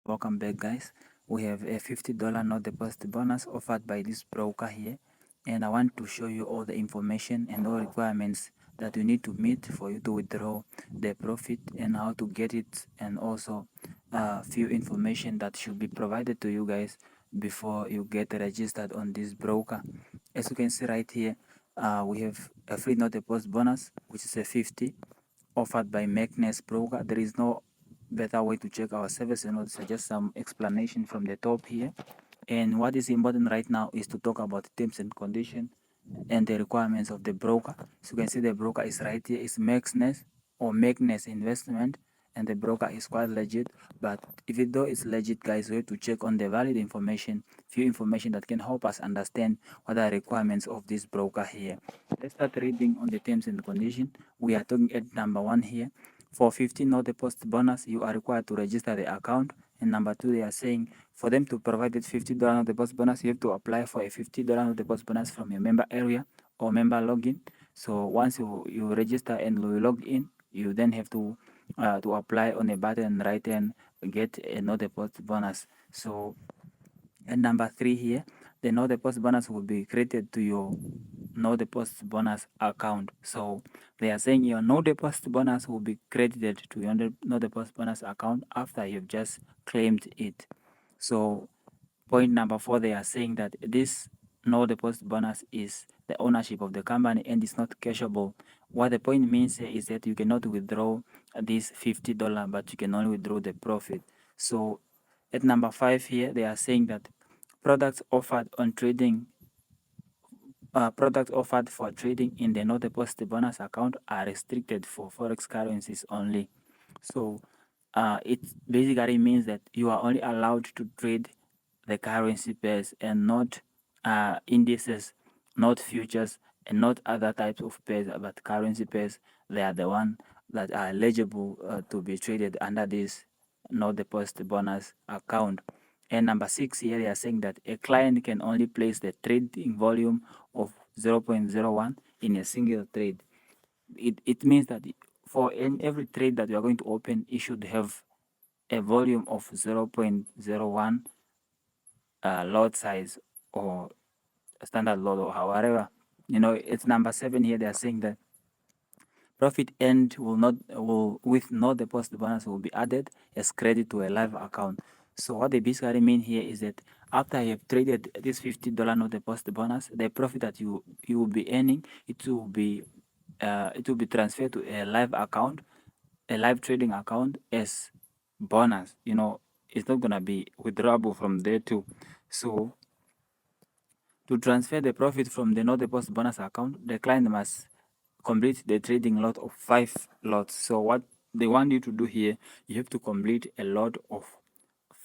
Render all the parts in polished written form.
Welcome back, guys. We have a $50 no deposit bonus offered by this broker here, and I want to show you all the information and all requirements that you need to meet for you to withdraw the profit and how to get it, and also a few information that should be provided to you guys before you get registered on this broker. As you can see right here, we have a free no deposit bonus, which is a 50 offered by Magnus broker. There is no better way to check our service, and also just some explanation from the top here. And what is important right now is to talk about terms and conditions and the requirements of the broker. So you can see the broker is right here. It's Magnus or Magnus Investment, and the broker is quite legit. But even though it's legit, guys, we have to check on the valid information, few information that can help us understand what are the requirements of this broker here. Let's start reading on the terms and conditions. We are talking at number 1 here. For 15 no deposit bonus, you are required to register the account. And number 2, they are saying for them to provide that $50 no deposit bonus, you have to apply for a $50 no deposit bonus from your member area or member login. So once you register and you log in, you then have to apply on a button right and get a no deposit bonus. So, and number 3 here, the no deposit bonus will be created to your no deposit bonus account. So they are saying your no deposit bonus will be credited to your no deposit bonus account after you've just claimed it. So point number 4, they are saying that this no deposit bonus is the ownership of the company and it's not cashable. What the point means here is that you cannot withdraw this $50, but you can only withdraw the profit. So at number 5 here, they are saying that products offered on trading products offered for trading in the no deposit bonus account are restricted for forex currencies only. So it basically means that you are only allowed to trade the currency pairs and not indices, not futures, and not other types of pairs, but currency pairs. They are the one that are eligible to be traded under this no deposit bonus account. And number 6 here, they are saying that a client can only place the trading volume of 0.01 in a single trade. It means that for every trade that you are going to open, you should have a volume of 0.01 lot size or standard lot or however. It's number 7 here. They are saying that profit earned will with no deposit bonus will be added as credit to a live account. So what they basically mean here is that after you have traded this $50 no deposit bonus, the profit that you will be earning, it will be transferred to a live account, a live trading account as bonus. It's not gonna be withdrawable from there too. So to transfer the profit from the no deposit bonus account, the client must complete the trading lot of 5 lots. So what they want you to do here, you have to complete a lot of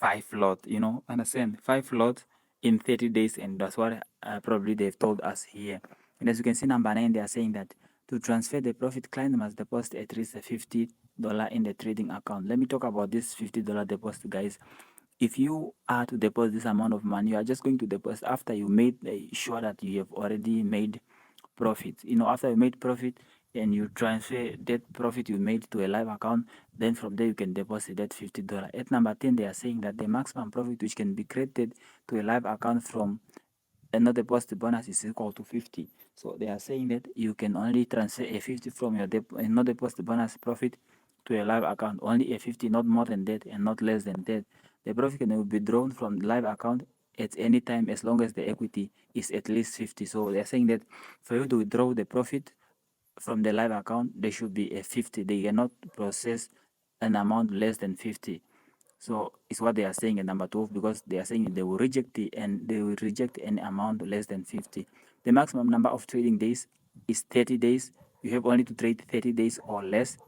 5 lots, understand? 5 lots in 30 days, and that's what probably they've told us here. And as you can see, number 9, they are saying that to transfer the profit, client must deposit at least $50 in the trading account. Let me talk about this $50 deposit, guys. If you are to deposit this amount of money, you are just going to deposit after you made sure that you have already made profit. After you made profit and you transfer that profit you made to a live account, then from there you can deposit that $50. At number 10, they are saying that the maximum profit which can be credited to a live account from no deposit bonus is equal to 50. So they are saying that you can only transfer a 50 from your no deposit bonus profit to a live account, only a 50, not more than that and not less than that. The profit can be drawn from the live account at any time as long as the equity is at least 50. So they're saying that for you to withdraw the profit from the live account, there should be a 50. They cannot process an amount less than 50. So it's what they are saying in number 12, because they are saying they will reject any amount less than 50. The maximum number of trading days is 30 days. You have only to trade 30 days or less.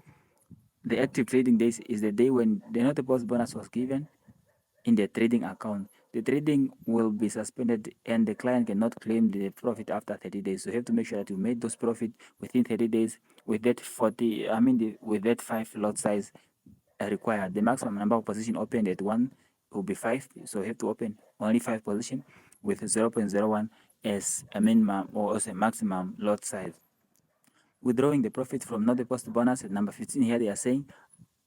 The active trading days is the day when the no deposit bonus was given in the trading account. The trading will be suspended and the client cannot claim the profit after 30 days. So you have to make sure that you made those profit within 30 days with that with that 5 lot size required. The maximum number of position opened at 1 will be 5. So you have to open only 5 position with 0.01 as a minimum or as a maximum lot size. Withdrawing the profit from no deposit bonus at number 15 here, they are saying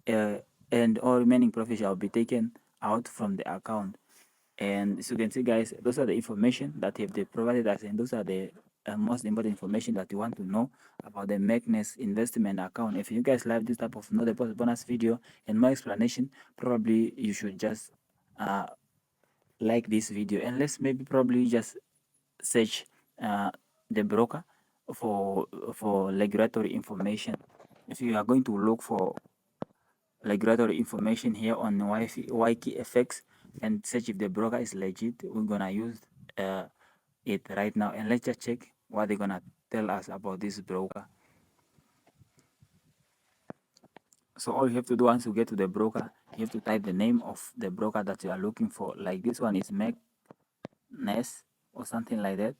and all remaining profit shall be taken out from the account. And as you can see, guys, those are the information that they provided us, and those are the most important information that you want to know about the Magnus investment account. If you guys like this type of know the post bonus video and more explanation, probably you should just like this video, and let's maybe probably just search the broker for regulatory information. If you are going to look for regulatory information here on YKFX and search if the broker is legit, we're gonna use it right now, and let's just check what they're gonna tell us about this broker. So all you have to do once you get to the broker, you have to type the name of the broker that you are looking for. Like this one is Magnus or something like that.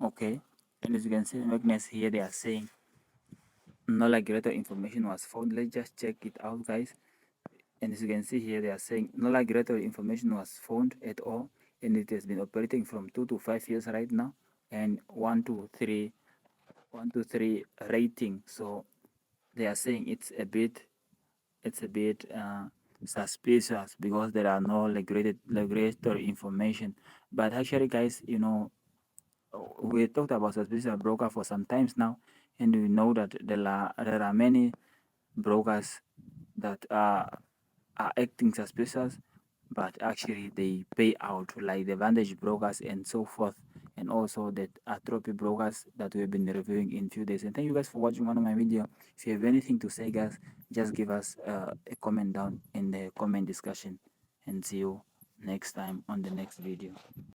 Okay, and as you can see, Magnus here, they are saying no regulatory information was found. Let's just check it out, guys. And as you can see here, they are saying no regulatory information was found at all, and it has been operating from 2 to 5 years right now, and 1 to 3 rating. So they are saying it's a bit suspicious because there are no regulatory information. But actually, guys, we talked about suspicious broker for some times now, and we know that there are many brokers that are acting suspicious, but actually they pay out, like the Vantage brokers and so forth, and also the Atrophy brokers that we've been reviewing in few days. And thank you guys for watching one of my video. If you have anything to say, guys, just give us a comment down in the comment discussion, and see you next time on the next video.